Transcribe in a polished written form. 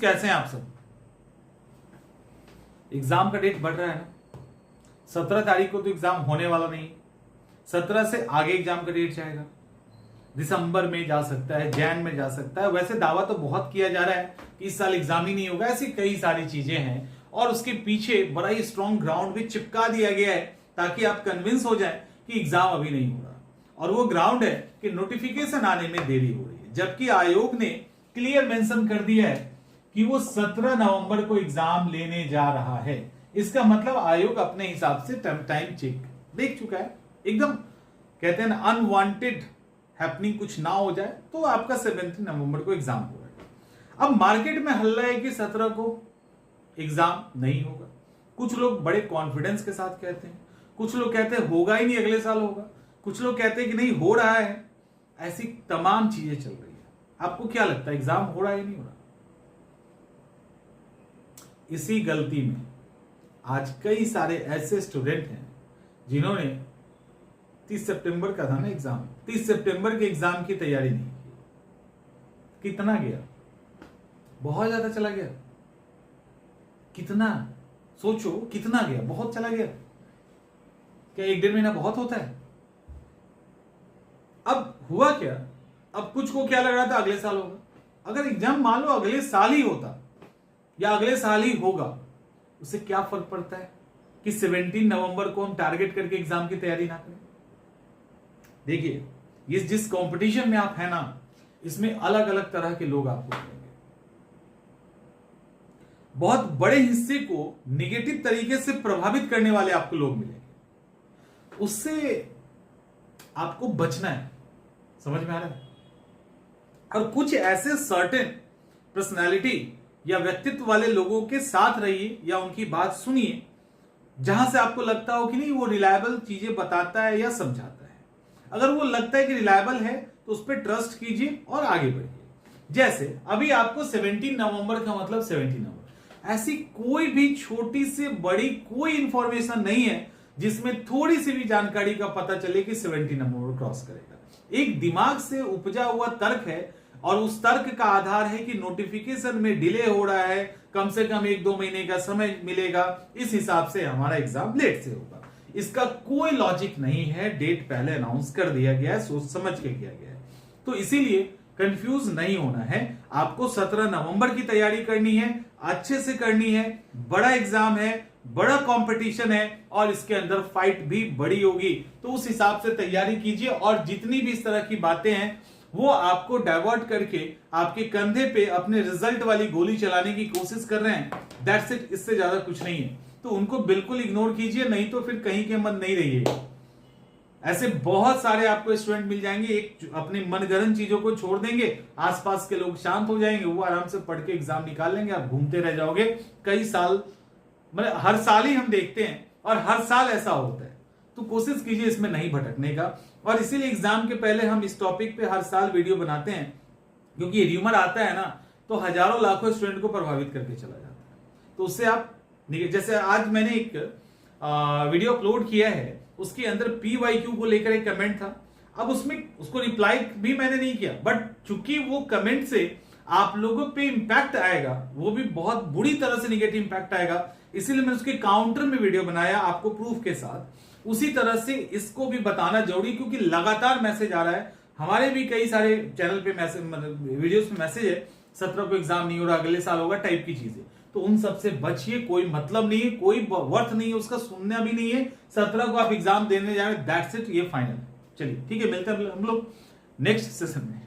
कैसे हैं आप सब? एग्जाम का डेट बढ़ रहा है ना। 17 तारीख को तो एग्जाम होने वाला नहीं, 17 से आगे एग्जाम का डेट जाएगा। दिसंबर में जा सकता है, जैन में जा सकता है। वैसे दावा तो बहुत किया जा रहा है कि इस साल एग्जाम ही नहीं होगा। ऐसी कई सारी चीजें हैं और उसके पीछे बड़ा ही स्ट्रॉन्ग ग्राउंड भी चिपका दिया गया है ताकि आप कन्विंस हो जाए कि एग्जाम अभी नहीं हो रहा। और वो ग्राउंड है कि नोटिफिकेशन आने में देरी हो रही है, जबकि आयोग ने क्लियर मेंशन कर दिया है कि वो 17 नवंबर को एग्जाम लेने जा रहा है। इसका मतलब आयोग अपने हिसाब से टाइम चेक देख चुका है। एकदम कहते हैं ना, अनवांटेड हैपनिंग कुछ ना हो जाए तो आपका 17 नवंबर को एग्जाम हो रहा है। अब मार्केट में हल्ला है कि 17 को एग्जाम नहीं होगा। कुछ लोग बड़े कॉन्फिडेंस के साथ कहते हैं, कुछ लोग कहते हैं होगा ही नहीं, अगले साल होगा, कुछ लोग कहते हैं कि नहीं हो रहा है। ऐसी तमाम चीजें चल रही है। आपको क्या लगता है, एग्जाम हो रहा है या नहीं हो रहा? इसी गलती में आज कई सारे ऐसे स्टूडेंट हैं जिन्होंने 30 सितंबर का था ना एग्जाम, 30 सितंबर के एग्जाम की तैयारी नहीं की। कितना गया? बहुत ज्यादा चला गया। कितना सोचो, कितना गया? बहुत चला गया। क्या 1-1.5 महीना बहुत होता है? अब हुआ क्या, अब कुछ को क्या लग रहा था अगले साल होगा। अगर एग्जाम मान लो अगले साल ही होता या अगले साल ही होगा, उससे क्या फर्क पड़ता है कि 17 नवंबर को हम टारगेट करके एग्जाम की तैयारी ना करें। देखिए, ये जिस कंपटीशन में आप है ना, इसमें अलग अलग तरह के लोग आपको मिलेंगे। बहुत बड़े हिस्से को निगेटिव तरीके से प्रभावित करने वाले आपको लोग मिलेंगे। उससे आपको बचना है। समझ में आ रहा है? और कुछ ऐसे सर्टेन पर्सनालिटी या व्यक्तित्व वाले लोगों के साथ रहिए या उनकी बात सुनिए जहां से आपको लगता हो कि नहीं वो रिलायबल चीजें बताता है या समझाता है। अगर वो लगता है कि रिलायबल है तो उस पर ट्रस्ट कीजिए और आगे बढ़िए। जैसे अभी आपको 17 नवंबर का मतलब 17 नवंबर, ऐसी कोई भी छोटी से बड़ी कोई इंफॉर्मेशन नहीं है जिसमें थोड़ी सी भी जानकारी का पता चले कि 17 नवंबर क्रॉस करेगा। एक दिमाग से उपजा हुआ तर्क है और उस तर्क का आधार है कि नोटिफिकेशन में डिले हो रहा है, कम से कम 1-2 महीने का समय मिलेगा, इस हिसाब से हमारा एग्जाम लेट से होगा। इसका कोई लॉजिक नहीं है। डेट पहले अनाउंस कर दिया गया है, सोच समझ के किया गया है। तो इसीलिए कंफ्यूज नहीं होना है। आपको 17 नवंबर की तैयारी करनी है, अच्छे से करनी है। बड़ा एग्जाम है, बड़ा कंपटीशन है और इसके अंदर फाइट भी बड़ी होगी। तो उस हिसाब से तैयारी कीजिए और जितनी भी इस तरह की बातें हैं वो आपको डाइवर्ट करके आपके कंधे पे अपने रिजल्ट वाली गोली चलाने की कोशिश कर रहे हैं, दैट्स इट। इससे ज्यादा कुछ नहीं है। तो उनको बिल्कुल इग्नोर कीजिए, नहीं तो फिर कहीं के मन नहीं रहिएगा। ऐसे बहुत सारे आपको स्टूडेंट मिल जाएंगे, एक अपने मनगढ़ंत चीजों को छोड़ देंगे, आसपास के लोग शांत हो जाएंगे, वो आराम से पढ़ के एग्जाम निकाल लेंगे, आप घूमते रह जाओगे। कई साल, मतलब हर साल ही हम देखते हैं और हर साल ऐसा होता है। तो कोशिश कीजिए इसमें नहीं भटकने का। और इसीलिए एग्जाम के पहले हम इस टॉपिक पे हर साल वीडियो बनाते हैं, क्योंकि र्यूमर आता है ना तो हजारों लाखों स्टूडेंट को प्रभावित करके चला जाता है। तो उससे आप, जैसे आज मैंने एक वीडियो अपलोड किया है, उसके अंदर PYQ को लेकर एक कमेंट था। अब उसमें उसको रिप्लाई भी मैंने नहीं किया, बट चूंकि वो कमेंट से आप लोगों पे इंपैक्ट आएगा, वो भी बहुत बुरी तरह से निगेटिव इंपैक्ट आएगा, इसीलिए मैंने उसके काउंटर में वीडियो बनाया आपको प्रूफ के साथ। उसी तरह से इसको भी बताना जरूरी, क्योंकि लगातार मैसेज आ रहा है। हमारे भी कई सारे चैनल पे मैसेज, वीडियोस में मैसेज है 17 को एग्जाम नहीं हो रहा, अगले साल होगा टाइप की चीजें। तो उन सब से बचिए, कोई मतलब नहीं है, कोई वर्थ नहीं है उसका, सुनना भी नहीं है। 17 को आप एग्जाम देने जा रहे हैं, दैट्स इट, ये फाइनल। चलिए ठीक है, मिलते हैं हम लोग नेक्स्ट सेशन में।